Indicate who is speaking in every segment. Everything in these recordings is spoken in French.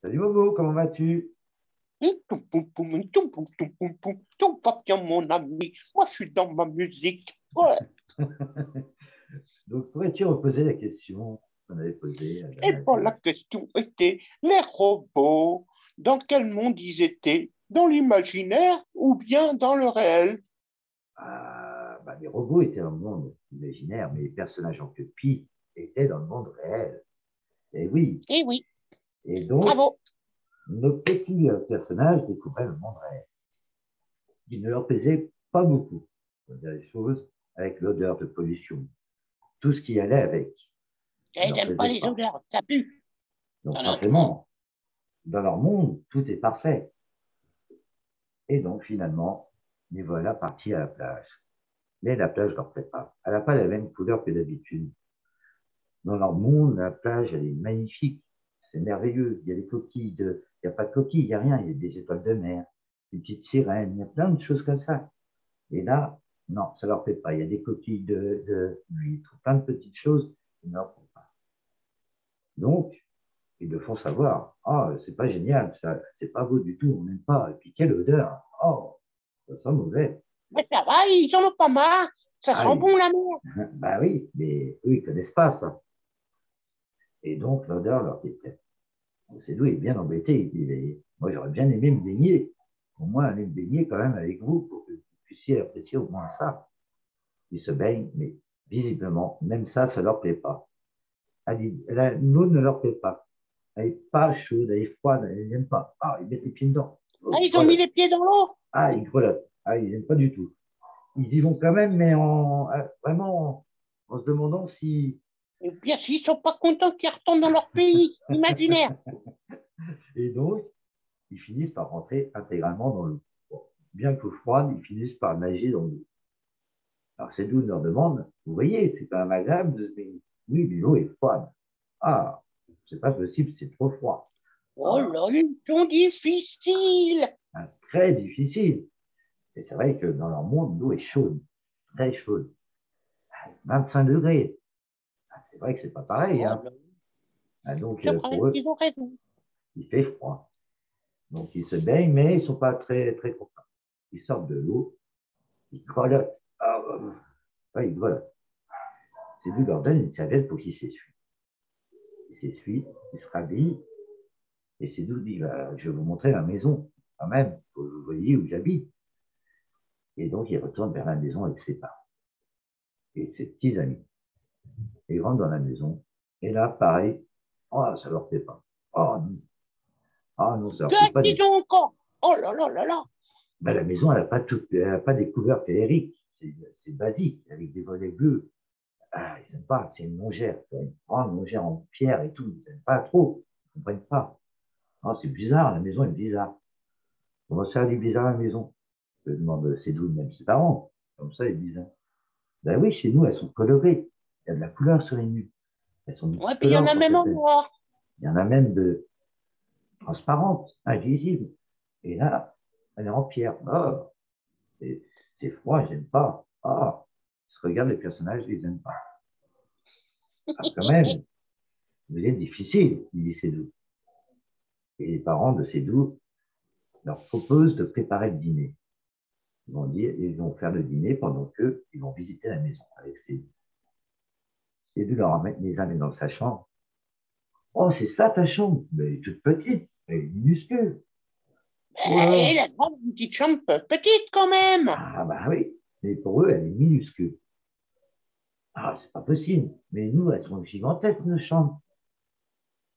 Speaker 1: Salut Momo, comment vas-tu?
Speaker 2: Tout va bien, mon ami. Moi, je suis dans ma musique. Ouais.
Speaker 1: Donc, pourrais-tu reposer la question qu'on avait posée la
Speaker 2: Et
Speaker 1: dernière
Speaker 2: bon, la
Speaker 1: fois?
Speaker 2: question était, les robots, dans quel monde ils étaient? Dans l'imaginaire ou bien dans le réel?
Speaker 1: Les robots étaient dans le monde imaginaire, mais les personnages en queue de pie étaient dans le monde réel. Et oui,
Speaker 2: Eh oui,
Speaker 1: et donc,
Speaker 2: bravo.
Speaker 1: nos petits personnages découvraient le monde réel. Il ne leur plaisait pas beaucoup, on va dire les choses, avec l'odeur de pollution, tout ce qui allait avec. Il
Speaker 2: Et
Speaker 1: ne
Speaker 2: ils
Speaker 1: leur
Speaker 2: n'aiment pas
Speaker 1: plaisait
Speaker 2: les
Speaker 1: pas.
Speaker 2: odeurs, ça pue
Speaker 1: Donc,
Speaker 2: dans notre monde.
Speaker 1: forcément, dans leur monde, tout est parfait. Et donc, finalement, les voilà partis à la plage. Mais la plage ne leur plaît pas. Elle n'a pas la même couleur que d'habitude. Dans leur monde, la plage, elle est magnifique. C'est merveilleux. Il y a des coquilles de. Il n'y a pas de coquilles, il n'y a rien. Il y a des étoiles de mer, des petites sirènes, il y a plein de choses comme ça. Et là, non, ça ne leur plaît pas. Il y a des coquilles de huîtres, plein de petites choses qui ne leur plaît pas. Donc, ils le font savoir. Oh, c'est pas génial, ça, c'est pas beau du tout, on n'aime pas. Et puis, quelle odeur. Oh, ça sent mauvais.
Speaker 2: Mais ça va, ils en ont pas marre. Ça
Speaker 1: Ah,
Speaker 2: sent bon la mer.
Speaker 1: bah oui, mais eux, ils ne connaissent pas ça. Et donc, l'odeur leur déplaît. C'est d'où il est bien embêté. Il dit, moi, j'aurais bien aimé me baigner. Au moins, aller me baigner quand même avec vous pour que vous puissiez apprécier au moins ça. Ils se baignent, mais visiblement, même ça, ça ne leur plaît pas. L'eau ne leur plaît pas. Elle n'est pas chaude, elle est froide, ils n'aiment pas. Ah, ils mettent les pieds dedans.
Speaker 2: Ah,
Speaker 1: Oh, ils
Speaker 2: ils ont mis
Speaker 1: grelottent.
Speaker 2: les pieds dans l'eau.
Speaker 1: Ah, ils grelottent. Ah, ils n'aiment pas du tout. Ils y vont quand même, mais vraiment en se demandant si.
Speaker 2: Et bien, s'ils sont pas contents qu'ils retournent dans leur pays imaginaire.
Speaker 1: Et donc, ils finissent par rentrer intégralement dans l'eau. Bon, bien que froide, ils finissent par nager dans l'eau. Alors, c'est d'où leur demande, vous voyez, c'est quand même agréable de se baigner. Oui, mais l'eau est froide. Ah, c'est pas possible, c'est trop froid.
Speaker 2: Oh
Speaker 1: Ah,
Speaker 2: là, ils sont difficiles.
Speaker 1: très difficile. Et c'est vrai que dans leur monde, l'eau est chaude, très chaude. 25 degrés. Ah, c'est vrai que c'est pas pareil,
Speaker 2: Oh
Speaker 1: hein.
Speaker 2: là,
Speaker 1: Ah, donc,
Speaker 2: c'est vrai,
Speaker 1: pour eux,
Speaker 2: ils ont raison.
Speaker 1: il fait froid. Donc, ils se baignent, mais ils sont pas très, très contents. Ils sortent de l'eau, ils grelottent. Ah, ouais, ils grelottent. C'est lui leur donne une serviette pour qu'il s'essuie. Il s'essuie, il se rhabille, et c'est d'où dit, bah, je vais vous montrer ma maison, quand même, pour que vous voyez où j'habite. Et donc, il retourne vers la maison avec ses parents et ses petits amis. Ils rentrent dans la maison, et là, pareil, oh, ça leur plaît pas. Oh, non. Ah non, ça leur plaît
Speaker 2: Qu'est-ce
Speaker 1: pas du
Speaker 2: qu'ils
Speaker 1: tout.
Speaker 2: ont encore? Oh là là là là.
Speaker 1: Ben, la maison, elle a pas des couleurs féeriques. C'est basique, avec des volets bleus. Ah, ils n'aiment pas, c'est une longère, une grande longère en pierre et tout. Ils n'aiment pas trop, ils ne comprennent pas. Ah, c'est bizarre, la maison est bizarre. Comment ça, elle est bizarre, la maison? Je demande, c'est d'où même ses parents. Comme ça, ils disent, ben oui, chez nous, elles sont colorées. Il y a de la couleur sur les murs. Elles sont
Speaker 2: Ouais, puis il y en
Speaker 1: multicolores
Speaker 2: a
Speaker 1: pour
Speaker 2: même en
Speaker 1: certaines.
Speaker 2: noir.
Speaker 1: Il y en a même de transparentes, invisibles. Et là, elle est en pierre. Oh, c'est froid, j'aime pas. Ah, je regarde les personnages, ils n'aiment pas. Ah, quand même, vous êtes difficile, il dit Sédou. Et les parents de Sédou leur proposent de préparer le dîner. Ils vont faire le dîner pendant qu'ils vont visiter la maison avec Sédou. Sédou les amène dans sa chambre. Oh, c'est ça ta chambre? Mais toute petite, mais minuscule. Oh
Speaker 2: Et
Speaker 1: là,
Speaker 2: la grande une petite chambre petite quand même.
Speaker 1: ah bah oui, mais pour eux, elle est minuscule. Ah, c'est pas possible. Mais nous, elles sont gigantesques, nos chambres.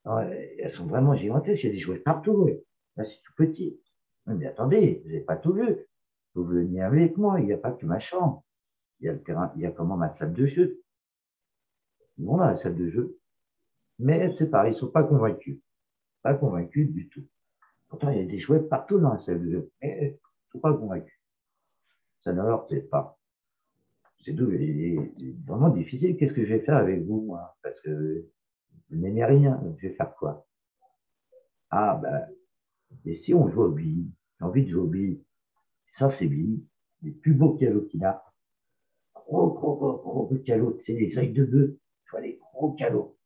Speaker 1: Ah, elles sont vraiment gigantesques, il y a des jouets partout. Ouais. Là, c'est tout petit. Mais attendez, vous n'avez pas tout vu. Vous venez avec moi, il n'y a pas que ma chambre. Il y a le terrain, il y a comment ma salle de jeu. Ils vont dans la salle de jeu. Mais c'est pareil, ils ne sont pas convaincus. Pas convaincus du tout. Pourtant, il y a des jouets partout dans la salle de jeu. Mais ils ne sont pas convaincus. Ça ne leur plaît pas. C'est vraiment difficile. Qu'est-ce que je vais faire avec vous, moi? Parce que vous n'aimez rien. Je vais faire quoi? Ah, ben, et si on joue au billes? J'ai envie de jouer au billes. Ça, c'est billes. Les plus beaux calots qu'il a. Gros, gros, gros, gros calots. C'est les œils de bœuf. Tu vois, les gros calots.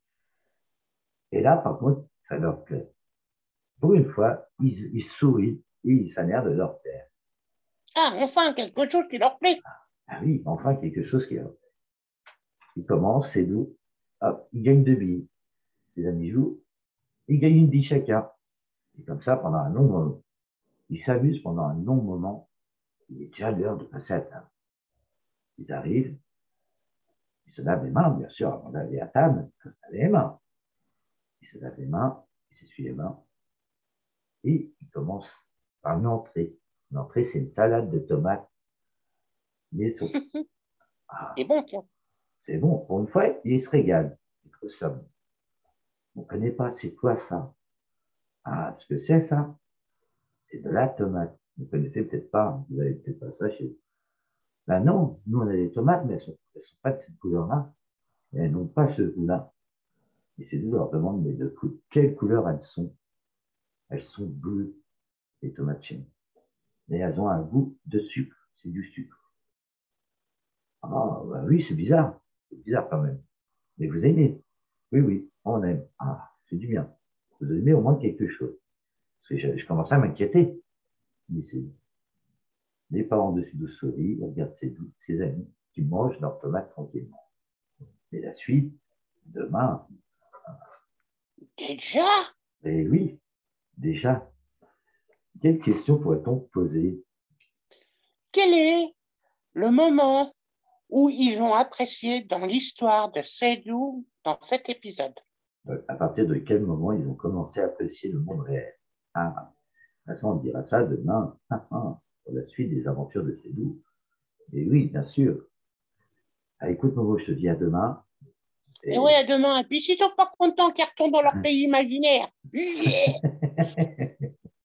Speaker 1: Et là, par contre, ça leur plaît. Pour une fois, ils sourient et ils s'énervent de leur père.
Speaker 2: Ah, enfin, quelque chose qui leur plaît.
Speaker 1: Ah oui, enfin, quelque chose qui leur plaît. Ils commencent, c'est doux. Hop, ils gagnent 2 billes. Les amis jouent. Ils gagnent une bille chacun. Et comme ça, pendant un long moment, ils s'amusent pendant un long moment. Il est déjà l'heure de passer à table. Ils arrivent, ils se lavent les mains, bien sûr, avant d'aller à table. Ils se lavent les mains. Ils se lavent les mains, ils s'essuient les mains. Et ils commencent par une entrée. L'entrée, c'est une salade de tomates. Mais
Speaker 2: C'est
Speaker 1: ah,
Speaker 2: bon, tiens.
Speaker 1: c'est bon. Pour une fois, ils se régalent. Ils trouvent ça bon. On ne connaît pas, c'est quoi ça? Ah, ce que c'est ça? C'est de la tomate. Vous ne connaissez peut-être pas, vous n'avez peut-être pas ça chez vous. Ben non, nous on a des tomates, mais elles sont pas de cette couleur-là. Elles n'ont pas ce goût-là. Et c'est nous leur demande, mais de quelle couleur elles sont? Elles sont bleues, les tomates chez nous. Mais elles ont un goût de sucre. C'est du sucre. Ah, bah oui, c'est bizarre. C'est bizarre quand même. Mais vous aimez. Oui, oui, on aime. Ah, c'est du bien. Vous aimez au moins quelque chose. Parce que je commençais à m'inquiéter. Mais c'est les parents de ces douces souris regardent ses amis qui mangent leurs tomates tranquillement. Et la suite, demain,
Speaker 2: Déjà,
Speaker 1: et oui, déjà, quelle question pourrait-on poser?
Speaker 2: quel est le moment où ils ont apprécié dans l'histoire de Sédou dans cet épisode?
Speaker 1: À partir de quel moment ils ont commencé à apprécier le monde réel? Ah, de toute façon, on dira ça demain, pour la suite des aventures de Cédou. Et oui, bien sûr. Ah, écoute, Momo, je te dis à demain.
Speaker 2: Et ouais,
Speaker 1: Et
Speaker 2: à demain. Et puis, s'ils sont pas contents qu'ils retournent dans leur pays imaginaire.